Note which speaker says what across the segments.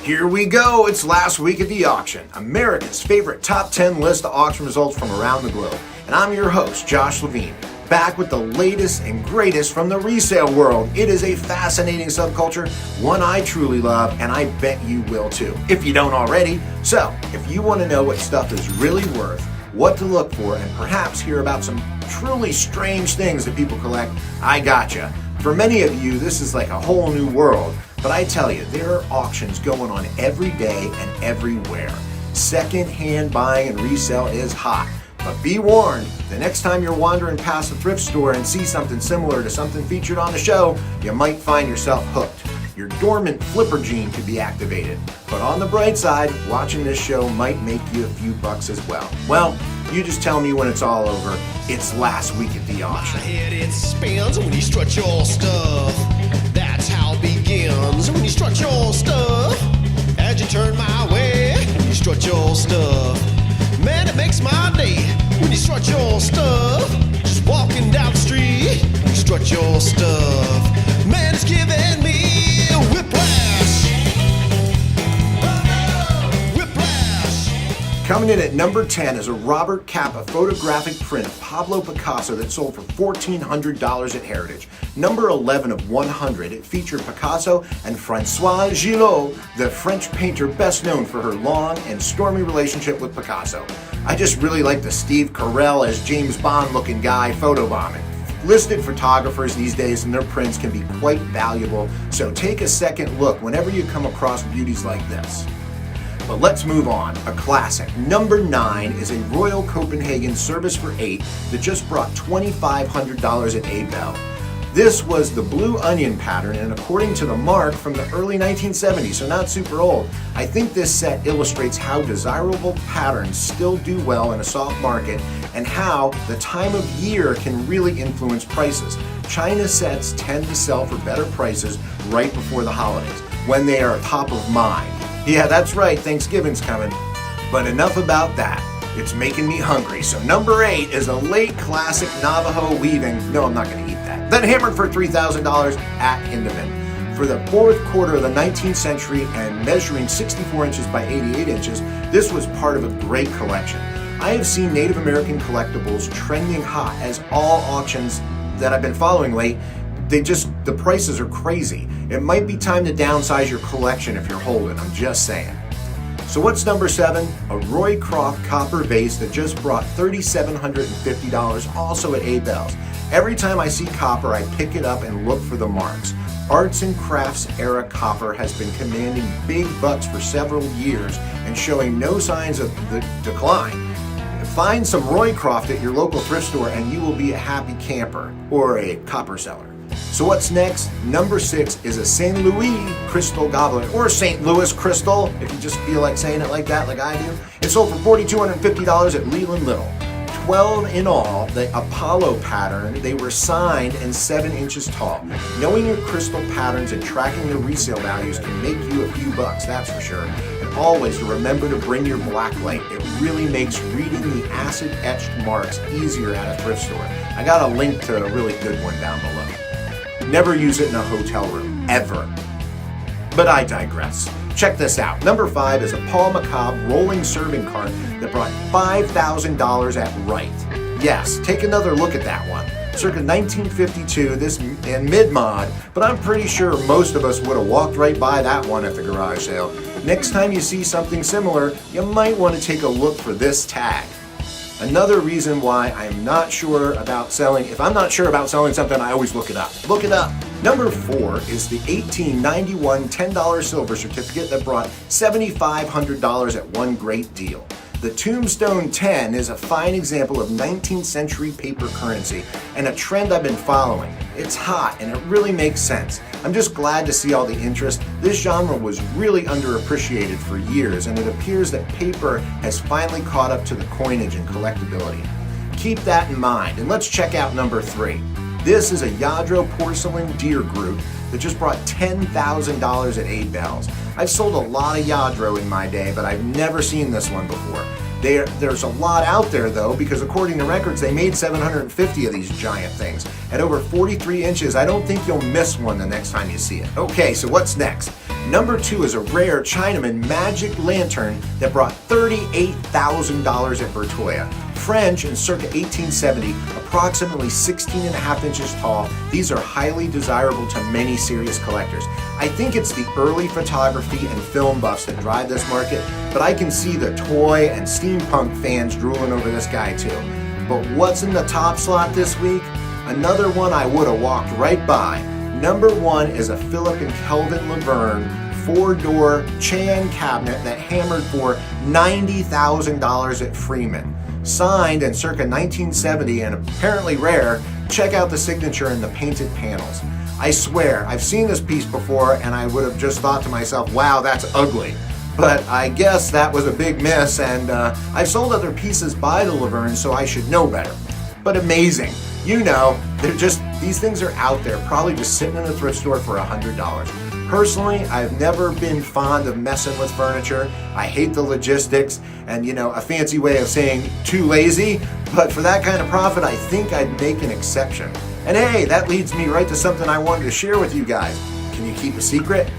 Speaker 1: Here we go, it's last week at the auction, America's favorite top 10 list of auction results from around the globe. And I'm your host, Josh Levine, back with the latest and greatest from the resale world. It is a fascinating subculture, one I truly love, and I bet you will too, if you don't already. So, if you want to know what stuff is really worth, what to look for, and perhaps hear about some truly strange things that people collect, I gotcha. For many of you, this is like a whole new world. But I tell you, there are auctions going on every day and everywhere. Second-hand buying and resale is hot. But be warned, the next time you're wandering past a thrift store and see something similar to something featured on the show, you might find yourself hooked. Your dormant flipper gene could be activated. But on the bright side, watching this show might make you a few bucks as well. Well, you just tell me when it's all over. It's last week at the auction.
Speaker 2: My head it spins when you strut your stuff. That's how it begins when you strut your stuff. As you turn my way, when you strut your stuff. Man, it makes my day when you strut your stuff. Just walking down the street, you strut your stuff. Man, it's giving me a whiplash.
Speaker 1: Coming in at number 10 is a Robert Capa photographic print of Pablo Picasso that sold for $1,400 at Heritage. Number 11 of 100, it featured Picasso and Françoise Gillot, the French painter best known for her long and stormy relationship with Picasso. I just really like the Steve Carell as James Bond looking guy photobombing. Listed photographers these days and their prints can be quite valuable, so take a second look whenever you come across beauties like this. But let's move on. A classic. Number 9 is a Royal Copenhagen Service for 8 that just brought $2,500 at Abel. This was the blue onion pattern, and according to the mark, from the early 1970s, so not super old. I think this set illustrates how desirable patterns still do well in a soft market and how the time of year can really influence prices. China sets tend to sell for better prices right before the holidays, when they are top of mind. Yeah, that's right, Thanksgiving's coming. But enough about that. It's making me hungry. So number 8 is a late classic Navajo weaving. No, I'm not going to eat that. Then hammered for $3,000 at Hindeman. For the fourth quarter of the 19th century and measuring 64 inches by 88 inches, this was part of a great collection. I have seen Native American collectibles trending hot as all auctions that I've been following late. The prices are crazy. It might be time to downsize your collection if you're holding, I'm just saying. So what's number 7? A Roycroft copper vase that just brought $3,750 also at Abel's. Every time I see copper, I pick it up and look for the marks. Arts and crafts era copper has been commanding big bucks for several years and showing no signs of the decline. Find some Roycroft at your local thrift store and you will be a happy camper or a copper seller. So what's next? Number 6 is a St. Louis crystal goblet, or St. Louis crystal, if you just feel like saying it like that, like I do. It sold for $4,250 at Leland Little. 12 in all, the Apollo pattern, they were signed and 7 inches tall. Knowing your crystal patterns and tracking the resale values can make you a few bucks, that's for sure. And always remember to bring your black light. It really makes reading the acid-etched marks easier at a thrift store. I got a link to a really good one down below. Never use it in a hotel room, ever. But I digress. Check this out. Number 5 is a Paul McCobb rolling serving cart that brought $5,000 at Wright. Yes, take another look at that one. Circa 1952, this in mid-mod, but I'm pretty sure most of us would have walked right by that one at the garage sale. Next time you see something similar, you might want to take a look for this tag. Another reason why I'm not sure about selling, if I'm not sure about selling something, I always look it up. Look it up. Number 4 is the 1891 $10 silver certificate that brought $7,500 at One Great Deal. The Tombstone 10 is a fine example of 19th century paper currency and a trend I've been following. It's hot and it really makes sense. I'm just glad to see all the interest. This genre was really underappreciated for years, and it appears that paper has finally caught up to the coinage and collectability. Keep that in mind, and let's check out number 3. This is a Lladró porcelain deer group that just brought $10,000 at Abel's. I've sold a lot of Lladró in my day, but I've never seen this one before. There's a lot out there though, because according to records, they made 750 of these giant things. At over 43 inches, I don't think you'll miss one the next time you see it. Okay, so what's next? Number 2 is a rare Chinaman magic lantern that brought $38,000 at Bertoya. French in circa 1870, approximately 16.5 inches tall. These are highly desirable to many serious collectors. I think it's the early photography and film buffs that drive this market, but I can see the toy and steampunk fans drooling over this guy too. But what's in the top slot this week? Another one I would have walked right by. Number 1 is a Philip and Kelvin Laverne 4-door Chan cabinet that hammered for $90,000 at Freeman. Signed in circa 1970 and apparently rare, check out the signature and the painted panels. I swear, I've seen this piece before and I would have just thought to myself, wow, that's ugly. But I guess that was a big miss, and I've sold other pieces by the Laverne, so I should know better. But amazing. You know, these things are out there, probably just sitting in a thrift store for $100. Personally, I've never been fond of messing with furniture. I hate the logistics and, a fancy way of saying too lazy, but for that kind of profit, I think I'd make an exception. And hey, that leads me right to something I wanted to share with you guys. Can you keep a secret?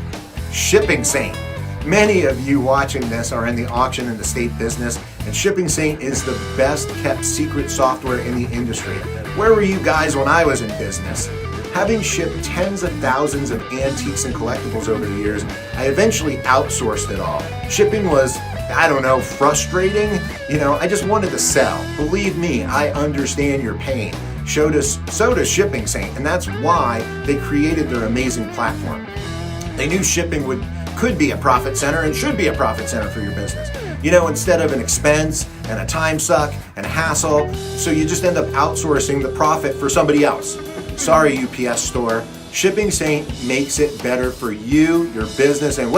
Speaker 1: Shipping Saint. Many of you watching this are in the auction and estate business, and Shipping Saint is the best kept secret software in the industry. Where were you guys when I was in business? Having shipped tens of thousands of antiques and collectibles over the years, I eventually outsourced it all. Shipping was, frustrating. I just wanted to sell. Believe me, I understand your pain. So does Shipping Saint, and that's why they created their amazing platform. They knew shipping could be a profit center and should be a profit center for your business. Instead of an expense and a time suck and a hassle, so you just end up outsourcing the profit for somebody else. Sorry, UPS store. Shipping Saint makes it better for you, your business, and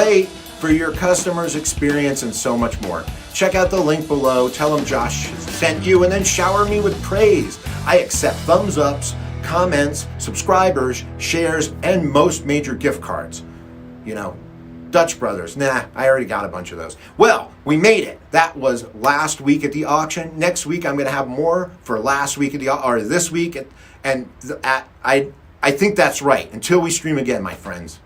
Speaker 1: for your customers' experience and so much more. Check out the link below, tell them Josh sent you, and then shower me with praise. I accept thumbs ups, comments, subscribers, shares, and most major gift cards. Dutch Brothers, I already got a bunch of those. Well, we made it. That was last week at the auction. Next week, I'm going to have more for last week at or this week, I think that's right. Until we stream again, my friends.